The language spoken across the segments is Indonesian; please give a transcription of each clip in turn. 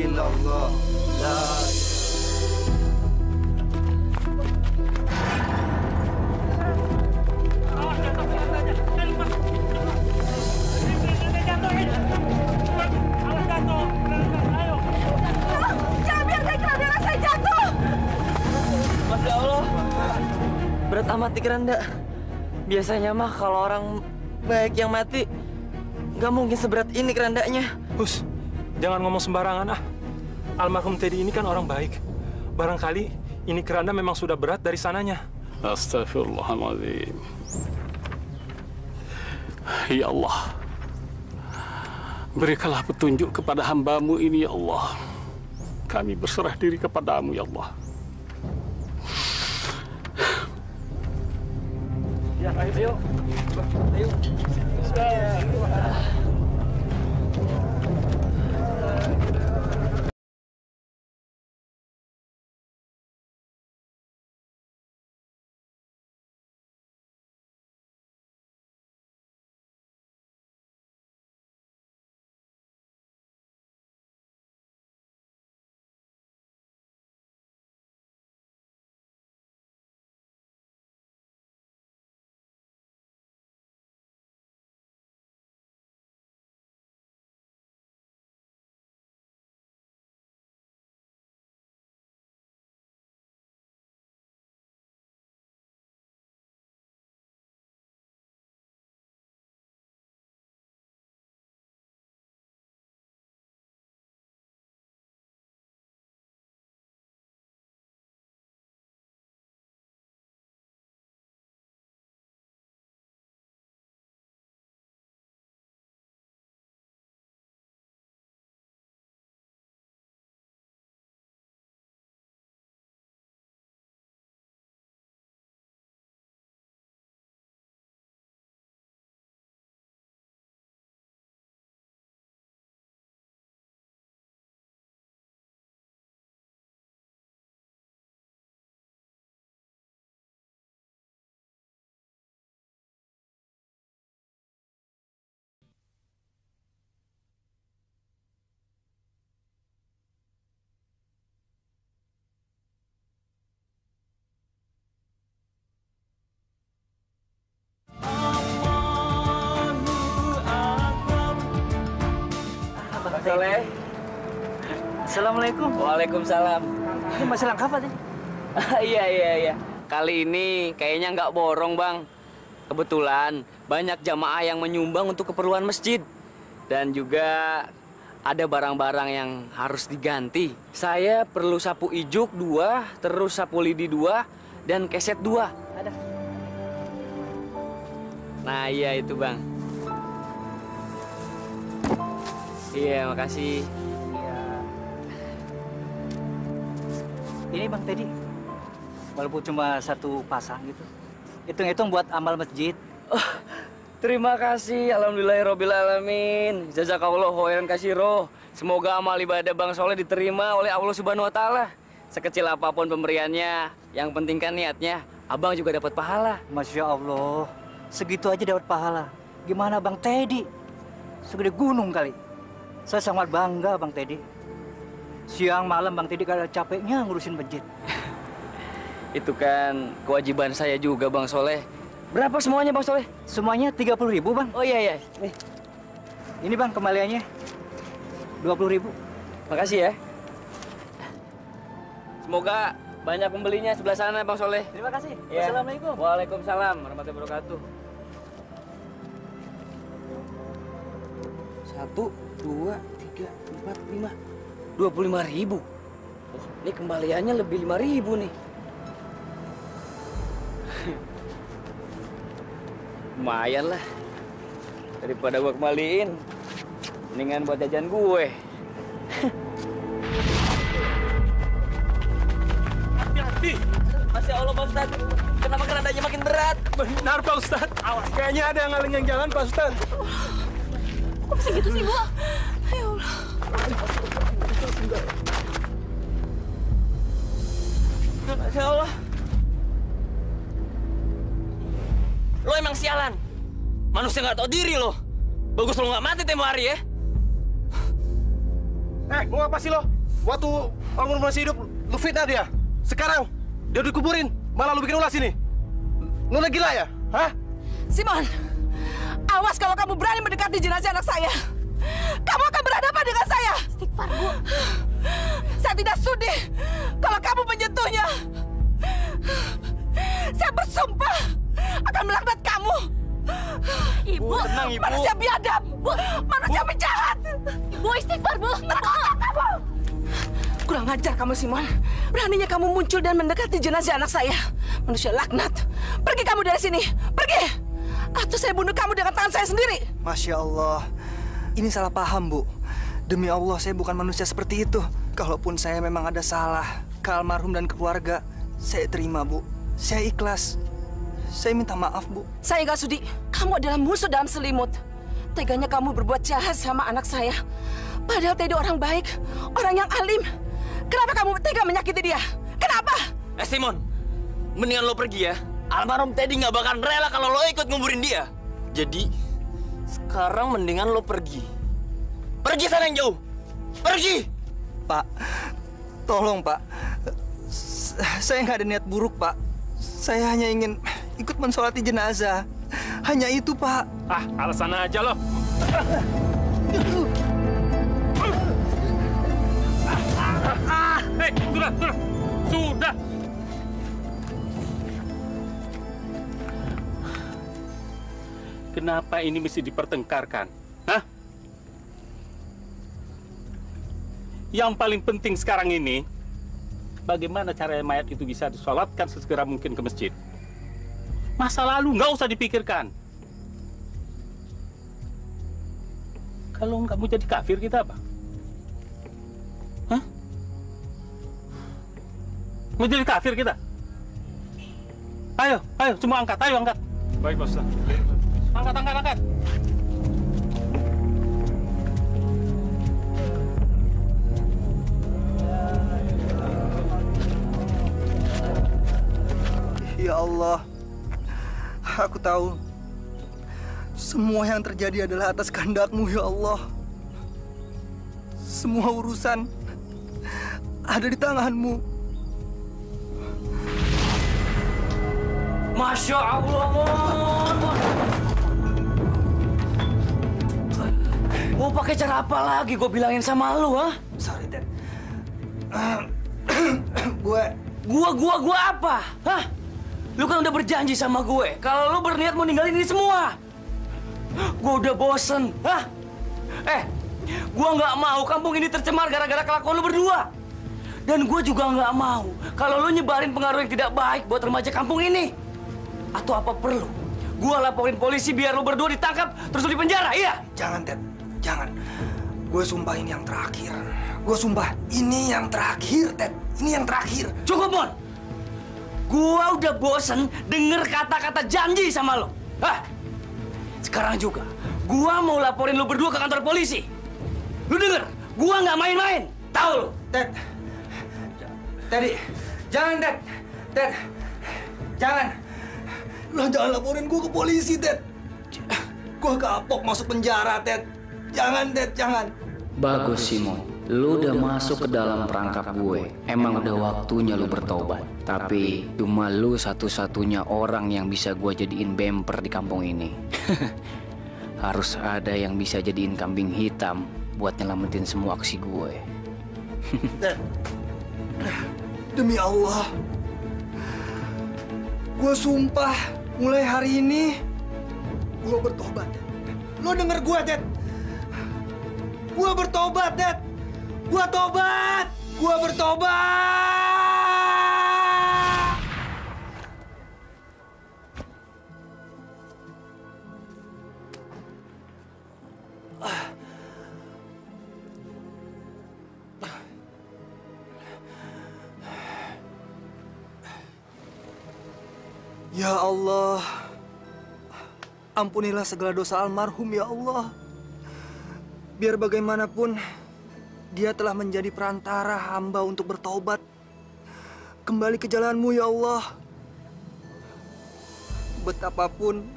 illallah. La Masya Allah, berat amat nih keranda. Biasanya mah kalau orang baik yang mati, nggak mungkin seberat ini kerandanya. Hus, jangan ngomong sembarangan ah. Almarhum Teddy ini kan orang baik. Barangkali ini keranda memang sudah berat dari sananya. Astagfirullahaladzim. Ya Allah, berikanlah petunjuk kepada hamba-Mu ini ya Allah. Kami berserah diri kepadamu ya Allah. Ya, ayo. Ayo. Soleh. Assalamualaikum. Waalaikumsalam. Ini masalah apa sih? Iya. Kali ini kayaknya nggak borong, Bang. Kebetulan banyak jamaah yang menyumbang untuk keperluan masjid. Dan juga ada barang-barang yang harus diganti. Saya perlu sapu ijuk 2, terus sapu lidi 2, dan keset 2. Ada. Nah, iya itu, Bang. Iya, makasih. Iya. Ini Bang Teddy. Walaupun cuma 1 pasang gitu. Hitung-hitung buat amal masjid. Oh, terima kasih. Alhamdulillahirrabbilalamin. Jazakallah khairan katsira. Semoga amal ibadah Bang Soleh diterima oleh Allah Subhanahu wa taala. Sekecil apapun pemberiannya, yang penting kan niatnya. Abang juga dapat pahala. Masya Allah. Segitu aja dapat pahala. Gimana Bang Teddy? Segede gunung kali. Saya sangat bangga Bang Teddy. Siang malam Bang Teddy gak ada capeknya ngurusin masjid. Itu kan kewajiban saya juga Bang Soleh. Berapa semuanya Bang Soleh? Semuanya 30.000 Bang. Oh iya. Nih. Ini Bang kembaliannya 20.000. Makasih ya. Semoga banyak pembelinya sebelah sana Bang Soleh. Terima kasih. Ya. Assalamualaikum. Waalaikumsalam warahmatullahi wabarakatuh. 1, 2, 3, 4, 5. 25.000. Oh, ini kembaliannya lebih 5.000 nih. Lumayan lah. Daripada gua kembaliin, mendingan buat jajan gue. Hati-hati. Masya Allah Pak Ustad, kenapa kerandanya makin berat? Benar Pak Ustad. Awas, kayaknya ada yang ngaling yang jalan Pak Ustad. Kok bisa gitu sih, gua? Ya Allah. Masya Allah. Lo emang sialan. Manusia nggak tahu diri lo. Bagus lo nggak mati tempo hari ya. Mau apa sih lo? Waktu almarhum masih hidup, lu fitnah dia. Sekarang dia dikuburin, malah lu bikin ulah sini. Nona gila ya? Hah? Simon, awas kalau kamu berani mendekati jenazah anak saya. Kamu akan berhadapan dengan saya. Istighfar, Bu. Saya tidak sudi kalau kamu menyentuhnya. Saya bersumpah akan melaknat kamu. Ibu, tenang, Ibu. Manusia biadab, manusia penjahat. Ibu, istighfar, Bu. Terkutuk kamu. Kurang ajar kamu, Simon. Beraninya kamu muncul dan mendekati jenazah anak saya. Manusia laknat. Pergi kamu dari sini. Pergi. Atau saya bunuh kamu dengan tangan saya sendiri. Masya Allah. Ini salah paham, Bu. Demi Allah, saya bukan manusia seperti itu. Kalaupun saya memang ada salah ke almarhum dan keluarga, saya terima, Bu. Saya ikhlas. Saya minta maaf, Bu. Saya nggak sudi. Kamu adalah musuh dalam selimut. Teganya kamu berbuat jahat sama anak saya. Padahal Teddy orang baik, orang yang alim. Kenapa kamu tega menyakiti dia? Kenapa? Simon, mendingan lo pergi ya. Almarhum Teddy nggak bakalan rela kalau lo ikut nguburin dia. Jadi, sekarang mendingan lo pergi. Pergi sana yang jauh. Pergi! Pak, tolong, Pak. Saya nggak ada niat buruk, Pak. Saya hanya ingin ikut mensolati jenazah. Hanya itu, Pak. Ah, alasan aja lo. Hei, sudah. Kenapa ini mesti dipertengkarkan? Hah? Yang paling penting sekarang ini, bagaimana cara mayat itu bisa disolatkan sesegera mungkin ke masjid. Masa lalu nggak usah dipikirkan. Kalau nggak mau jadi kafir kita apa? Hah? Mau jadi kafir kita? Ayo, semua angkat, ayo angkat. Baik, Pak Ustaz. Angkat. Ya Allah, aku tahu semua yang terjadi adalah atas kehendak-Mu, ya Allah. Semua urusan ada di tangan-Mu. Masya Allah, Mon. Mau pakai cara apa lagi gue bilangin sama lu, ha? Sorry, Dad. Gue Apa? Hah? Lu kan udah berjanji sama gue kalau lu berniat mau ninggalin ini semua. Gue udah bosen, hah? Gue nggak mau kampung ini tercemar gara-gara kelakuan lu berdua. Dan gue juga nggak mau kalau lu nyebarin pengaruh yang tidak baik buat remaja kampung ini. Atau apa perlu? Gue laporin polisi biar lu berdua ditangkap terus lu dipenjara, iya? Jangan, Dad. Jangan. Gue sumpah ini yang terakhir. Gue sumpah ini yang terakhir, Dad. Ini yang terakhir. Cukup, Mon. Gua udah bosen denger kata-kata janji sama lo. Hah? Sekarang juga, gua mau laporin lo berdua ke kantor polisi. Lu denger, gua nggak main-main. Tahu lo? Dad. Teddy. Jangan, Dad. Dad. Jangan. Lo jangan laporin gue ke polisi, Dad. Gue kapok masuk penjara, Dad. Jangan, Dad. Jangan. Bagus, Simon. Lu udah masuk ke dalam perangkap gue. Emang udah waktunya lu bertobat. Tapi cuma lu satu-satunya orang yang bisa gue jadiin bemper di kampung ini. Harus ada yang bisa jadiin kambing hitam buat nyelamatin semua aksi gue. Dad. Demi Allah. Gue sumpah mulai hari ini gue bertobat. Lo denger gue, Dad. Gue bertobat, Dad. Gue tobat. Gue bertobat. Ya Allah, ampunilah segala dosa almarhum, ya Allah. Biar bagaimanapun, dia telah menjadi perantara hamba untuk bertaubat. Kembali ke jalan-Mu, ya Allah. Betapapun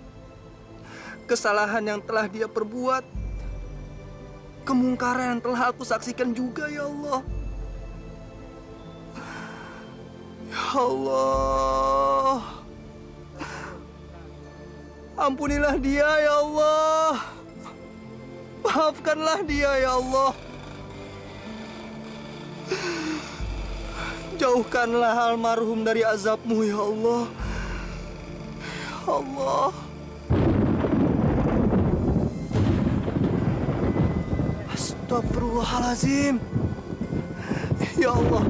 kesalahan yang telah dia perbuat, kemungkaran yang telah aku saksikan juga, ya Allah. Allah, ampunilah dia ya Allah. Maafkanlah dia ya Allah. Jauhkanlah almarhum dari azab-Mu ya Allah. Ya Allah. Astagfirullahalazim. Ya Allah.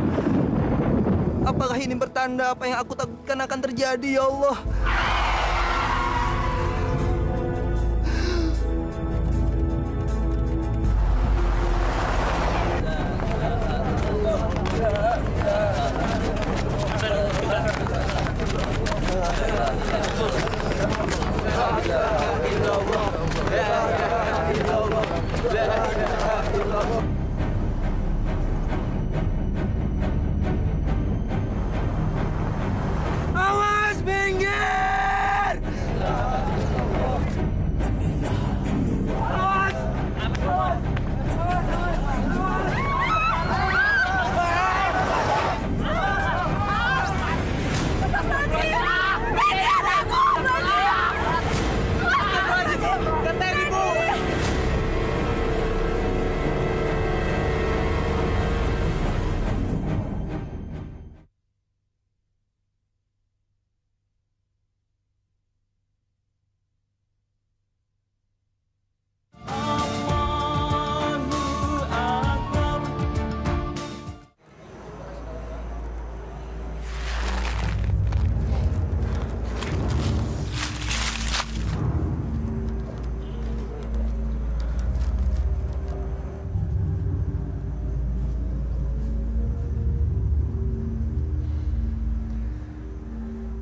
Apakah ini bertanda apa yang aku takutkan akan terjadi ya Allah? Awas, minggir!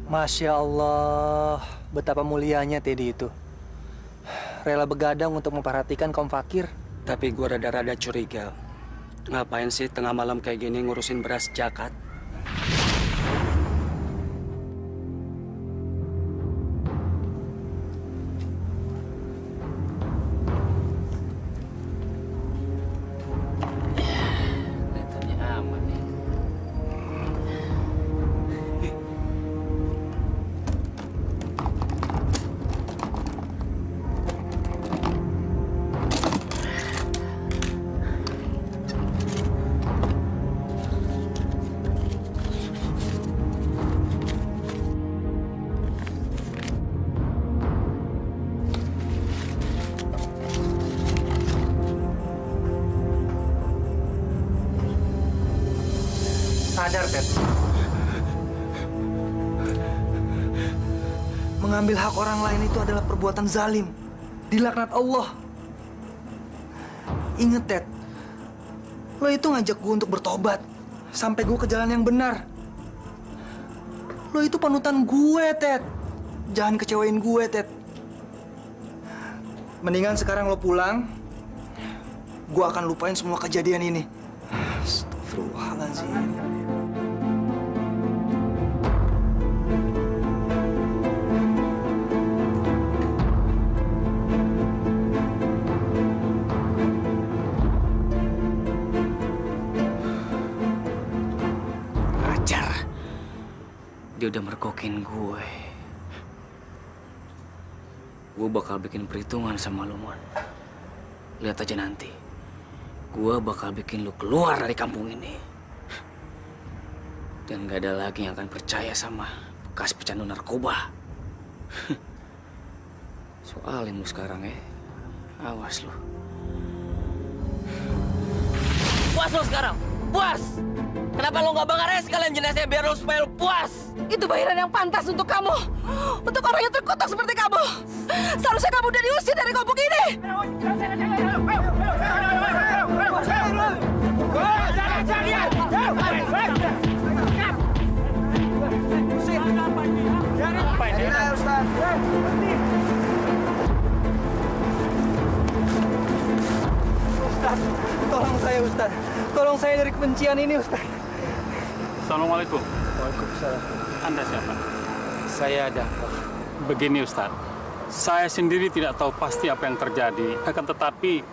Masya Allah, betapa mulianya Teddy itu. Rela begadang untuk memperhatikan kaum fakir. Tapi gue rada-rada curiga. Ngapain sih tengah malam kayak gini ngurusin beras zakat? Kelihatannya aman nih. Sadar, Ted. Mengambil hak orang lain itu adalah perbuatan zalim. Dilaknat Allah. Ingat, Ted. Lo itu ngajak gue untuk bertobat. Sampai gue ke jalan yang benar. Lo itu panutan gue, Ted. Jangan kecewain gue, Ted. Mendingan sekarang lo pulang. Gue akan lupain semua kejadian ini. Astagfirullahaladzim. Dia udah mergokin gue. Gue bakal bikin perhitungan sama lu, Mon. Lihat aja nanti. Gue bakal bikin lu keluar dari kampung ini. Dan gak ada lagi yang akan percaya sama bekas pecandu narkoba. Soalin lu sekarang ya. Awas lu. Puas lu sekarang! Puas! Kenapa lo nggak bakar sekalian jenazahnya biar lo supaya lo puas? Itu bayaran yang pantas untuk kamu. Untuk orang yang terkutuk seperti kamu. Seharusnya kamu udah diusir dari kampung ini. Ustaz, tolong saya, Ustaz. Tolong saya dari kebencian ini, Ustaz. Assalamualaikum. Waalaikumsalam. Anda siapa? Saya Dafaf. Begini Ustaz, saya sendiri tidak tahu pasti apa yang terjadi. Akan tetapi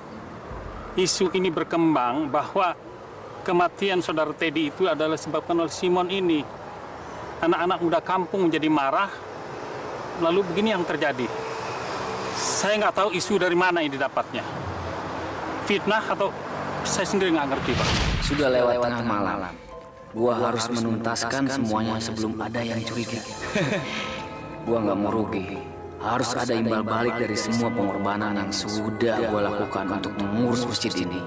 isu ini berkembang bahwa kematian saudara Teddy itu adalah disebabkan oleh Simon ini. anak-anak muda kampung menjadi marah, lalu begini yang terjadi. Saya nggak tahu isu dari mana ini didapatnya. Fitnah atau saya sendiri nggak ngerti, Pak. Sudah lewat tengah malam. Gua harus menuntaskan semuanya sebelum ada yang curiga. Gua nggak mau rugi. Harus ada imbal balik dari semua pengorbanan yang sudah gua lakukan untuk mengurus masjid ini.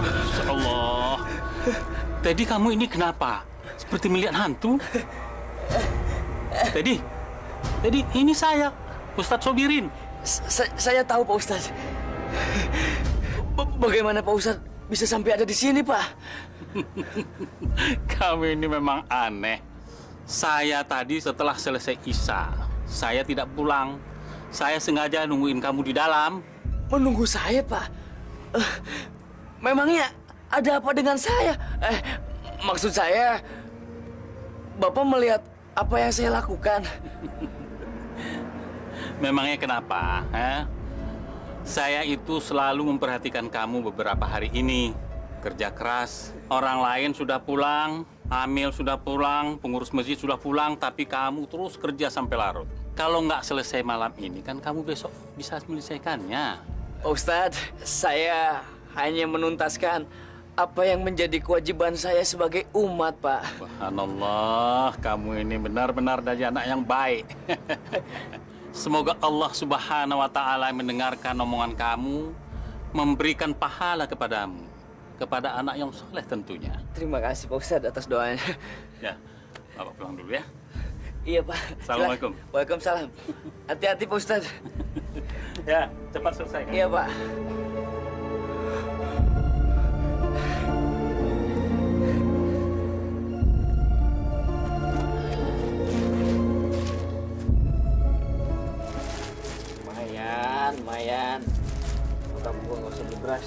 Masya Allah. Teddy, kamu ini kenapa? Seperti melihat hantu. Teddy, ini saya, Ustadz Sobirin. Saya tahu, Pak Ustadz. Bagaimana Pak Ustadz bisa sampai ada di sini, Pak? Kamu ini memang aneh. Saya tadi setelah selesai Isya, saya tidak pulang. Saya sengaja nungguin kamu di dalam. Menunggu saya, Pak? Memangnya ada apa dengan saya? Maksud saya, Bapak melihat apa yang saya lakukan. Memangnya kenapa? Saya itu selalu memperhatikan kamu beberapa hari ini. Kerja keras, orang lain sudah pulang, Amil sudah pulang, pengurus masjid sudah pulang, tapi kamu terus kerja sampai larut. Kalau nggak selesai malam ini, kan kamu besok bisa menyelesaikannya. Pak Ustadz, saya hanya menuntaskan apa yang menjadi kewajiban saya sebagai umat, Pak. Subhanallah, kamu ini benar-benar dari anak yang baik. Semoga Allah Subhanahu wa Ta'ala mendengarkan omongan kamu, memberikan pahala kepadamu, kepada anak yang soleh tentunya. Terima kasih Pak Ustadz atas doanya. Ya, Bapak pulang dulu ya. Iya, Pak. Assalamualaikum. Waalaikumsalam. Hati-hati Pak Ustadz. Ya, cepat selesai. Iya, Pak. Lumayan. Kamu gua nggak usah beli beras.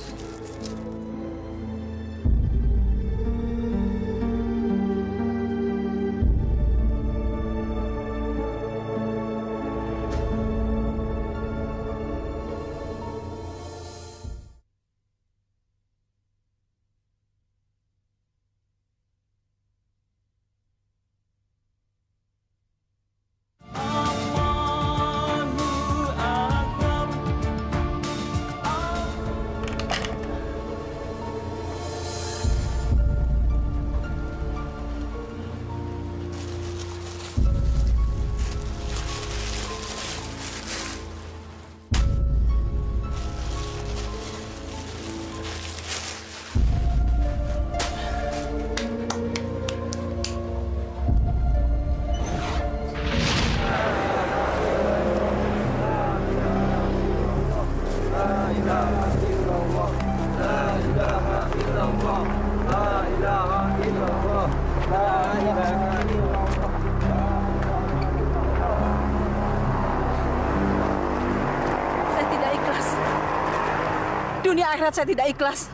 Dunia akhirat saya tidak ikhlas.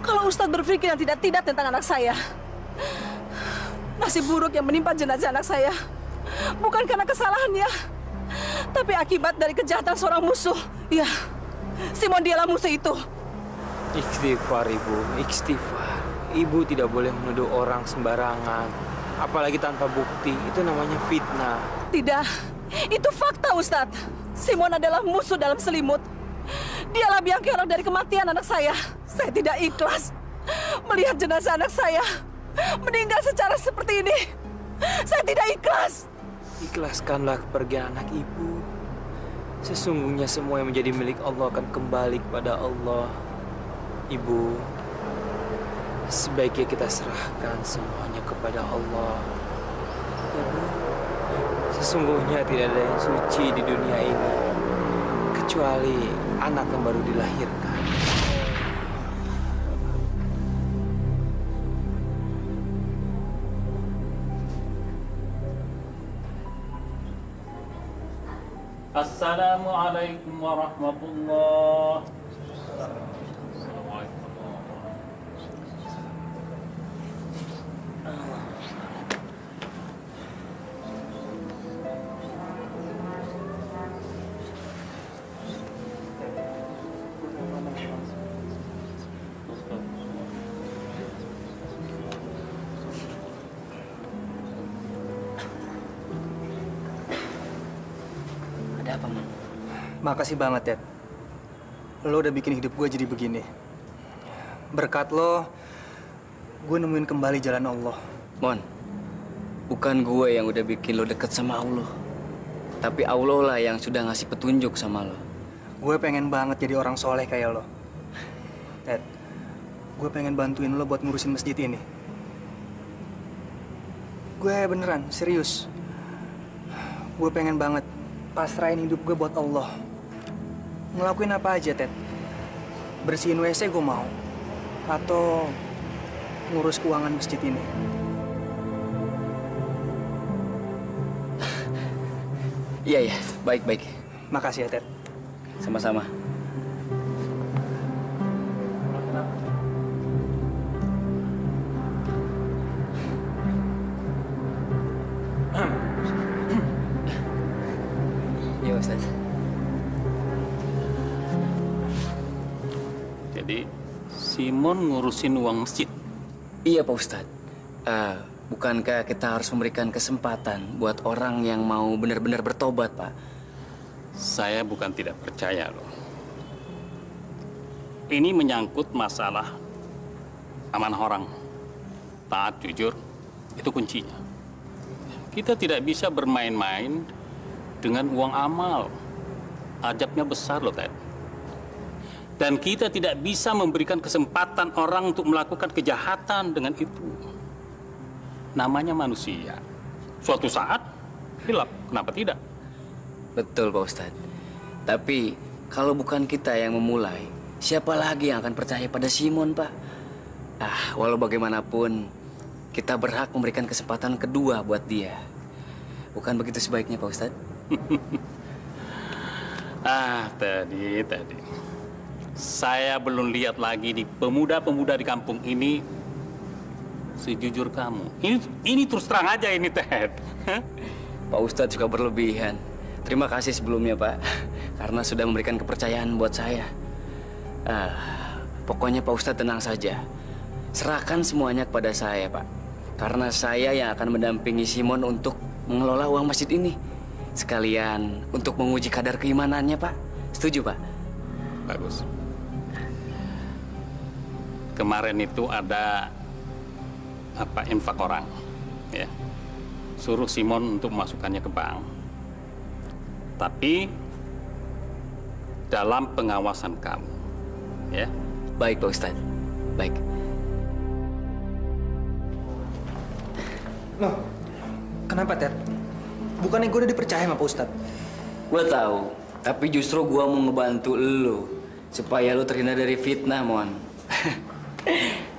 Kalau Ustadz berpikir yang tidak-tidak tentang anak saya. Nasib buruk yang menimpa jenazah anak saya bukan karena kesalahannya, tapi akibat dari kejahatan seorang musuh. Ya, Simon dialah musuh itu. Istighfar, Ibu. Istighfar. Ibu tidak boleh menuduh orang sembarangan. Apalagi tanpa bukti. Itu namanya fitnah. Tidak. Itu fakta, Ustadz. Simon adalah musuh dalam selimut. Dialah biang kerok dari kematian anak saya. Saya tidak ikhlas melihat jenazah anak saya meninggal secara seperti ini. Saya tidak ikhlas. Ikhlaskanlah kepergian anak Ibu. Sesungguhnya semua yang menjadi milik Allah akan kembali kepada Allah. Ibu, sebaiknya kita serahkan semuanya kepada Allah. Ibu, sesungguhnya tidak ada yang suci di dunia ini kecuali anak yang baru dilahirkan. Assalamualaikum warahmatullahi wabarakatuh. Ada apa, Mon? Makasih banget, Ted. Lo udah bikin hidup gue jadi begini. Berkat lo, gue nemuin kembali jalan Allah. Mon, bukan gue yang udah bikin lo deket sama Allah. Tapi Allah lah yang sudah ngasih petunjuk sama lo. Gue pengen banget jadi orang soleh kayak lo. Ted, gue pengen bantuin lo buat ngurusin masjid ini. Gue beneran, serius. Gue pengen banget pasrahin hidup gue buat Allah. Ngelakuin apa aja, Ted. Bersihin WC gue mau. Atau ngurus keuangan masjid ini. Iya, baik-baik. Makasih ya, Ted. Sama-sama. Iya, Ustaz. Jadi, Simon ngurusin uang masjid? Iya, Pak Ustadz. Bukankah kita harus memberikan kesempatan buat orang yang mau benar-benar bertobat, Pak? Saya bukan tidak percaya loh. Ini menyangkut masalah amanah orang. Taat, jujur, itu kuncinya. Kita tidak bisa bermain-main dengan uang amal. Ajabnya besar loh, Ted. Dan kita tidak bisa memberikan kesempatan orang untuk melakukan kejahatan dengan itu. Namanya manusia. Suatu saat, hilap. Kenapa tidak? Betul, Pak Ustadz. Tapi, kalau bukan kita yang memulai, siapa lagi yang akan percaya pada Simon, Pak? Walau bagaimanapun, kita berhak memberikan kesempatan kedua buat dia. Bukan begitu sebaiknya, Pak Ustadz? Tadi. Saya belum lihat lagi di pemuda-pemuda di kampung ini sejujur kamu. Ini terus terang aja ini, Ted. Pak Ustadz suka berlebihan. Terima kasih sebelumnya, Pak. Karena sudah memberikan kepercayaan buat saya. Pokoknya Pak Ustadz tenang saja. Serahkan semuanya kepada saya, Pak. Karena saya yang akan mendampingi Simon untuk mengelola uang masjid ini. Sekalian untuk menguji kadar keimanannya, Pak. Setuju, Pak? Bagus. Kemarin itu ada infak orang, ya. Suruh Simon untuk memasukkannya ke bank. Tapi dalam pengawasan kamu, ya. Baik, Pak Ustadz. Baik. Loh, kenapa, Ted? Bukannya gue udah dipercaya sama Pak Ustadz? Gue tahu, tapi justru gue mau ngebantu lo supaya lo terhindar dari fitnah, Mon.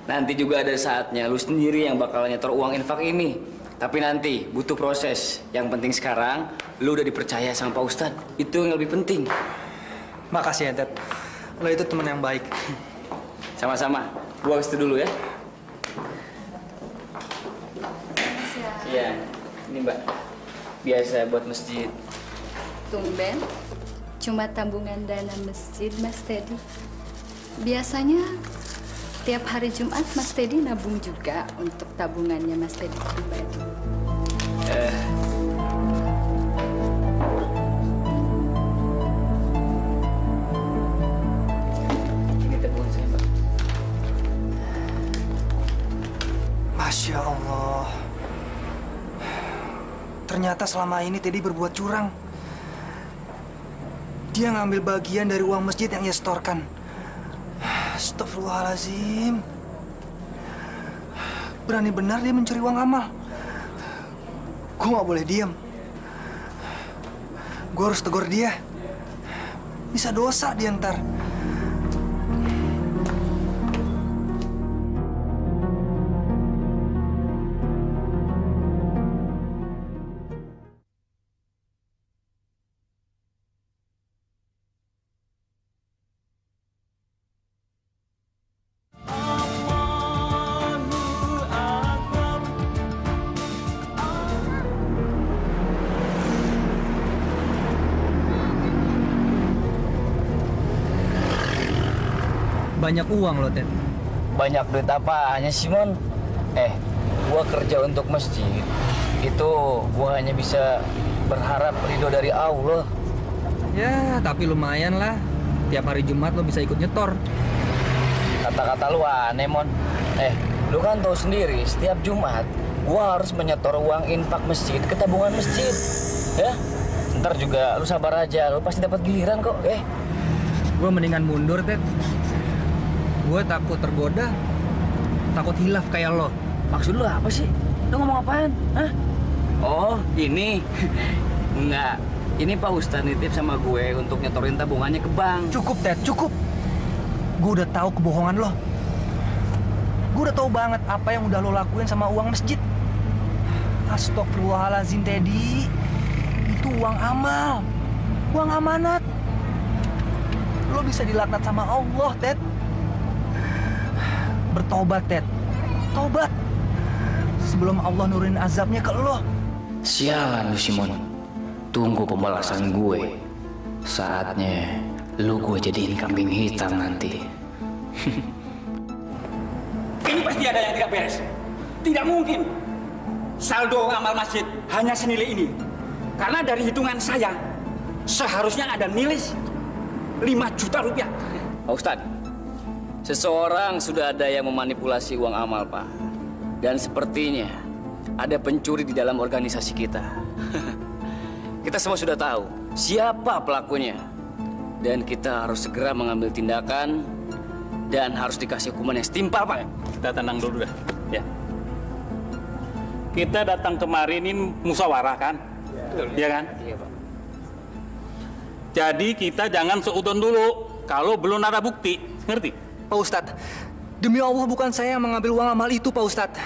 Nanti juga ada saatnya lu sendiri yang bakal nyetor uang infak ini. Tapi nanti butuh proses. Yang penting sekarang lu udah dipercaya sama Pak Ustadz. Itu yang lebih penting. Makasih ya, Ted. Lo itu teman yang baik. Sama-sama. Gua ke situ dulu ya. Iya. Ini, Mbak. Biasa buat masjid. Tumben. Cuma tabungan dana masjid, Mas Teddy. Biasanya tiap hari Jumat Mas Teddy nabung juga untuk tabungannya Mas Teddy pribadi. Ini tabungan saya, Pak. Masya Allah. Ternyata selama ini Teddy berbuat curang. Dia ngambil bagian dari uang masjid yang ia setorkan. Astagfirullahaladzim. Berani benar dia mencuri uang amal. Gue gak boleh diam. Gue harus tegur dia. Bisa dosa dia ntar. Banyak uang loh, Ted. Banyak duit apanya, Simon? Gua kerja untuk masjid. Itu gua hanya bisa berharap ridho dari Allah. Ya, tapi lumayan lah. Tiap hari Jumat lo bisa ikut nyetor. Kata-kata lu aneh, Mon. Lu kan tahu sendiri, setiap Jumat gua harus menyetor uang infak masjid ke tabungan masjid. Ya? Ntar juga lu sabar aja, lu pasti dapat giliran kok. Gue mendingan mundur, Ted. Gue takut tergoda, takut hilaf kayak lo. Maksud lu apa sih? Lu ngomong apaan? Hah? Oh, ini. Enggak. Ini Pak Ustadz nitip sama gue untuk nyetorin tabungannya ke bank. Cukup, Ted, cukup. Gue udah tahu kebohongan lo. Gue udah tahu banget apa yang udah lo lakuin sama uang masjid. Astagfirullahaladzim, Teddy. Itu uang amal. Uang amanat. Lo bisa dilaknat sama Allah, Ted. Bertobat, Ted. Tobat. Sebelum Allah nurunin azabnya ke lo. Sialan lu, Simon. Tunggu pembalasan gue. Saatnya lu gue jadiin kambing hitam nanti. Ini pasti ada yang tidak beres. Tidak mungkin saldo amal masjid hanya senilai ini. Karena dari hitungan saya, seharusnya ada nilai 5 juta rupiah. Pak Ustadz, seseorang sudah ada yang memanipulasi uang amal, Pak. Dan sepertinya ada pencuri di dalam organisasi kita. Kita semua sudah tahu siapa pelakunya. Dan kita harus segera mengambil tindakan dan harus dikasih hukuman yang setimpal, Pak. Kita tenang dulu dah, ya. Kita datang kemari ini musyawarah kan? Iya kan? Iya, Pak. Jadi kita jangan seudon dulu kalau belum ada bukti, ngerti? Pak Ustadz, demi Allah bukan saya yang mengambil uang amal itu, Pak Ustadz.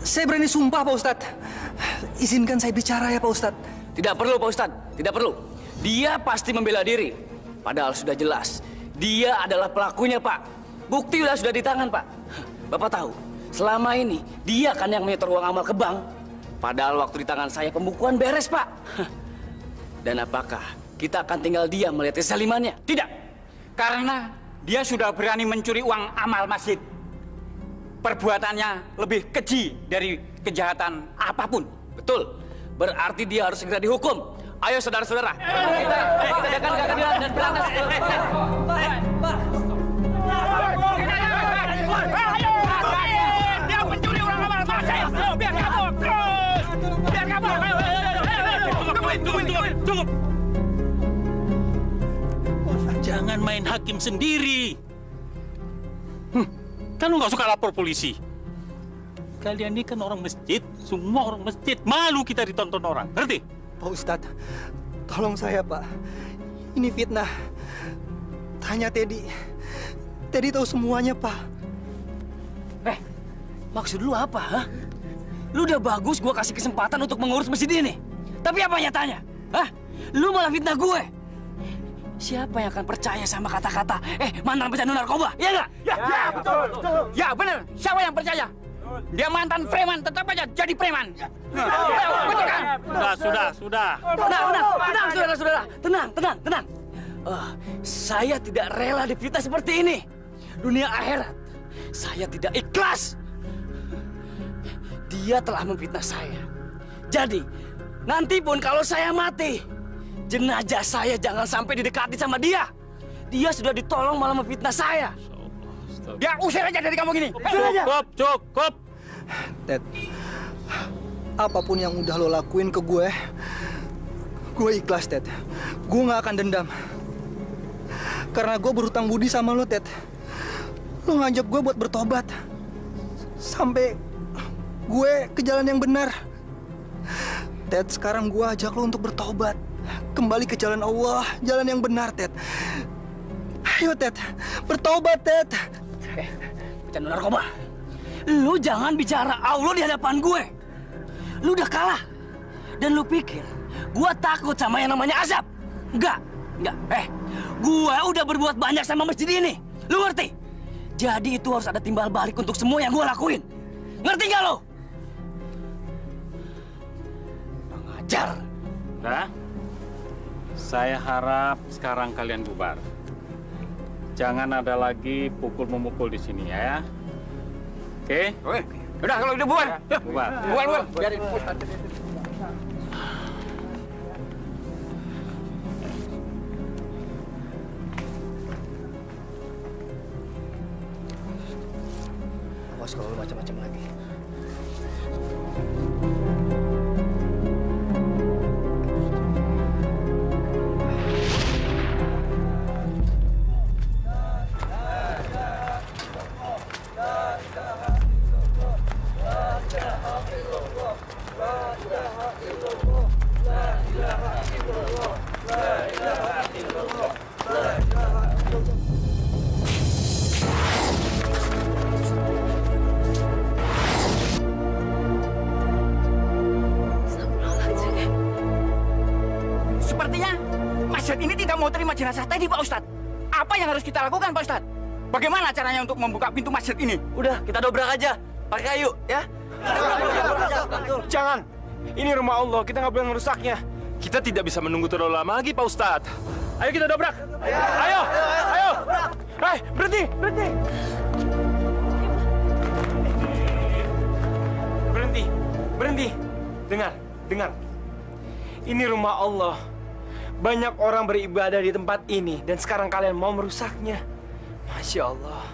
Saya berani sumpah, Pak Ustadz. Izinkan saya bicara ya, Pak Ustadz. Tidak perlu, Pak Ustadz. Tidak perlu. Dia pasti membela diri. Padahal sudah jelas. Dia adalah pelakunya, Pak. Bukti sudah di tangan, Pak. Bapak tahu, selama ini dia kan yang menyetor uang amal ke bank. Padahal waktu di tangan saya pembukuan beres, Pak. Dan apakah kita akan tinggal diam melihat kezalimannya? Tidak. Karena dia sudah berani mencuri uang amal masjid. Perbuatannya lebih keji dari kejahatan apapun. Betul. Berarti dia harus segera dihukum. Ayo saudara-saudara. Kita adakan keadilan dan berantas. Pak. Dia mencuri uang amal masjid. Biar kabur. Terus. Biar kabur. Cukup. Jangan main hakim sendiri. Kan lu nggak suka lapor polisi. Kalian ini kan orang masjid, semua orang masjid. Malu kita ditonton orang, ngerti? Pak Ustadz, tolong saya, Pak. Ini fitnah. Tanya Teddy. Teddy tahu semuanya, Pak. Maksud lu apa, ha? Lu udah bagus gua kasih kesempatan untuk mengurus masjid ini. Tapi apa nyatanya? Hah? Lu malah fitnah gue. Siapa yang akan percaya sama kata-kata mantan pecandu narkoba? Iya nggak? Ya, betul. Ya, benar. Siapa yang percaya? Dia mantan preman, tetap aja jadi preman. Betul kan? Sudah. Tenang, saudara-saudara. Tenang. Saya tidak rela difitnah seperti ini. Dunia akhirat, saya tidak ikhlas. Dia telah memfitnah saya. Jadi, nanti pun kalau saya mati, jenazah saya jangan sampai didekati sama dia. Dia sudah ditolong malah memfitnah saya. Dia usir aja dari kampung ini. Cukup. Ted, apapun yang udah lo lakuin ke gue ikhlas, Ted. Gue nggak akan dendam. Karena gue berhutang budi sama lo, Ted. Lo ngajak gue buat bertobat. Sampai gue ke jalan yang benar. Ted, sekarang gue ajak lo untuk bertobat. Kembali ke jalan Allah, jalan yang benar, Ted. Ayo, Ted. Bertobat, Ted. Pecandu narkoba. Lu jangan bicara Allah di hadapan gue. Lu udah kalah. Dan lu pikir gue takut sama yang namanya azab? Enggak. Gue udah berbuat banyak sama masjid ini. Lu ngerti? Jadi itu harus ada timbal balik untuk semua yang gue lakuin. Ngerti gak lo? Pengajar. Nah, saya harap sekarang kalian bubar. Jangan ada lagi pukul-memukul di sini ya. Oke? Udah kalau udah bubar. Bubar. Biarin. Awas kalau lu macam-macam lagi. Sepertinya masjid ini tidak mau terima jenazah Teddy, Pak Ustadz. Apa yang harus kita lakukan, Pak Ustadz? Bagaimana caranya untuk membuka pintu masjid ini? Udah, kita dobrak aja. Pakai kayu, ya? Jangan. Ini rumah Allah, kita nggak boleh ngerusaknya. Kita tidak bisa menunggu terlalu lama lagi, Pak Ustadz. Ayo kita dobrak. Ayo. Hei, berhenti. Berhenti. Dengar. Ini rumah Allah. Banyak orang beribadah di tempat ini, dan sekarang kalian mau merusaknya. Masya Allah.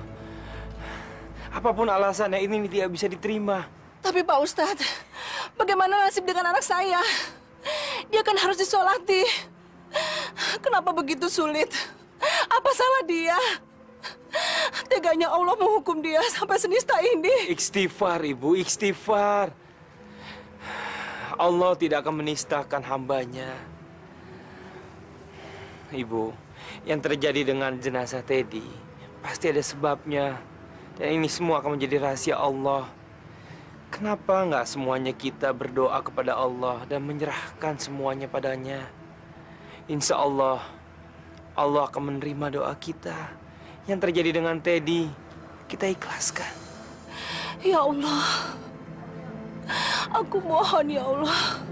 Apapun alasannya, ini tidak bisa diterima. Tapi Pak Ustadz, bagaimana nasib dengan anak saya? Dia kan harus disolati. Kenapa begitu sulit? Apa salah dia? Teganya Allah menghukum dia sampai senista ini. Istighfar, Ibu, istighfar. Allah tidak akan menistakan hambanya. Ibu, yang terjadi dengan jenazah Teddy pasti ada sebabnya. Dan ini semua akan menjadi rahasia Allah. Kenapa nggak semuanya kita berdoa kepada Allah dan menyerahkan semuanya padanya? Insya Allah, Allah akan menerima doa kita. Yang terjadi dengan Teddy, kita ikhlaskan. Ya Allah, aku mohon ya Allah.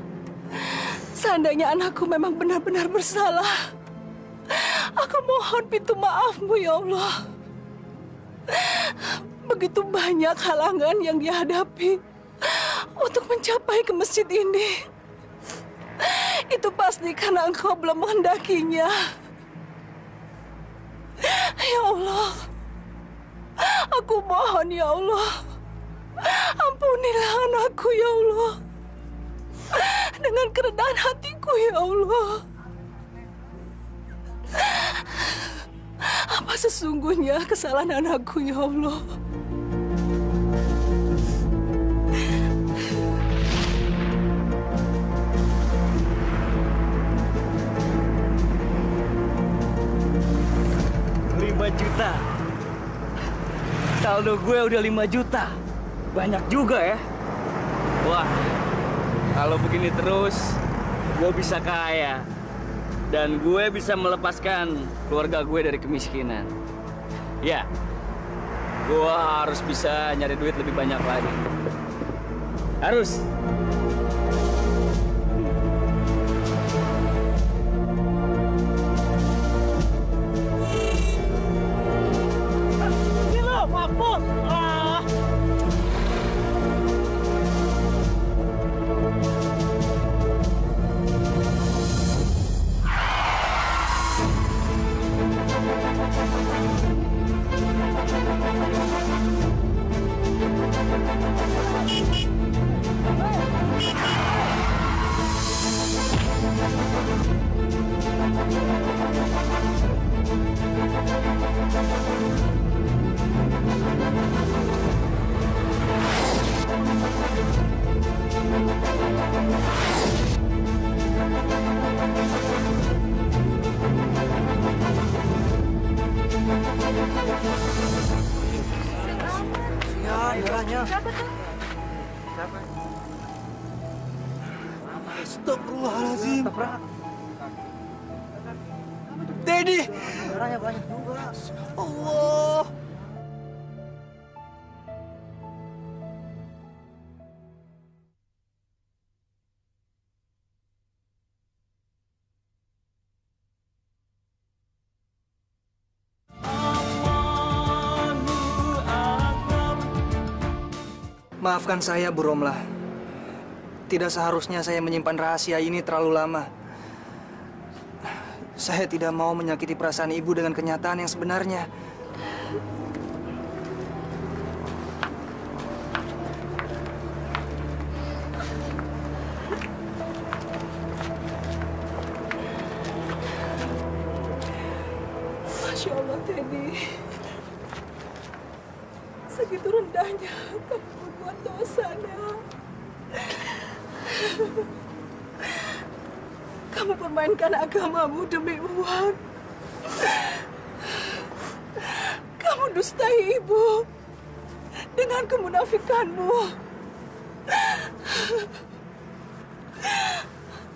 Seandainya anakku memang benar-benar bersalah, aku mohon pintu maaf-Mu ya Allah. Begitu banyak halangan yang dihadapi untuk mencapai ke masjid ini. Itu pasti karena Engkau belum menghendakinya. Ya Allah, aku mohon ya Allah, ampunilah anakku ya Allah. Dengan kerendahan hatiku ya Allah. Apa sesungguhnya kesalahan anakku ya Allah? Juta. Saldo gue udah 5 juta. Banyak juga ya. Wah, kalau begini terus, gue bisa kaya. Dan gue bisa melepaskan keluarga gue dari kemiskinan. Ya, gue harus bisa nyari duit lebih banyak lagi. Harus. Astagfirullahaladzim. Teddy. Darahnya banyak juga. Allah. Maafkan saya, Bu Romlah. Tidak seharusnya saya menyimpan rahasia ini terlalu lama. Saya tidak mau menyakiti perasaan Ibu dengan kenyataan yang sebenarnya. ini. Segitu rendahnya kamu berbuat dosa, Nak. Kamu permainkan agamamu demi uang. Kamu dustai ibu dengan kemunafikanmu.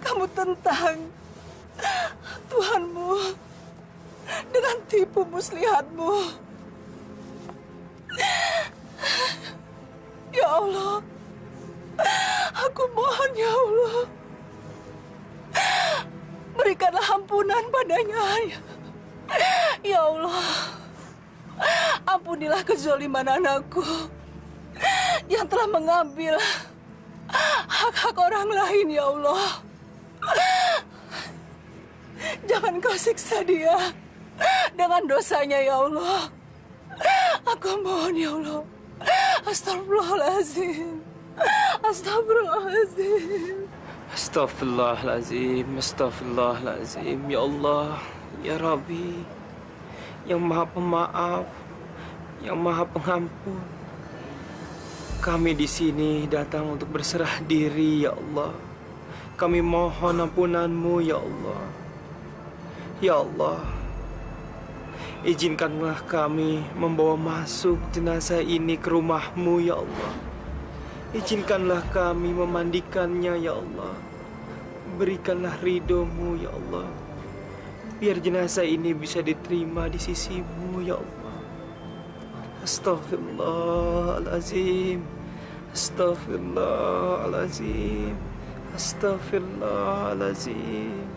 Kamu tentang Tuhanmu dengan tipu muslihatmu. Ya Allah, aku mohon ya Allah, berikanlah ampunan padanya. Ya Allah, ampunilah kezaliman anakku yang telah mengambil hak-hak orang lain, ya Allah. Jangan kau siksa dia dengan dosanya, ya Allah. Aku mohon, ya Allah. Astagfirullahaladzim. Astagfirullahaladzim. Astagfirullahaladzim, astagfirullahaladzim. Ya Allah, ya Rabbi, yang Maha Pemaaf, yang Maha Pengampun. Kami di sini datang untuk berserah diri, ya Allah. Kami mohon ampunan-Mu, ya Allah. Ya Allah, izinkanlah kami membawa masuk jenazah ini ke rumah-Mu, ya Allah. Izinkanlah kami memandikannya, ya Allah. Berikanlah ridho-Mu, ya Allah. Biar jenazah ini bisa diterima di sisi-Mu, ya Allah. Astaghfirullahaladzim. Astaghfirullahaladzim. Astaghfirullahaladzim.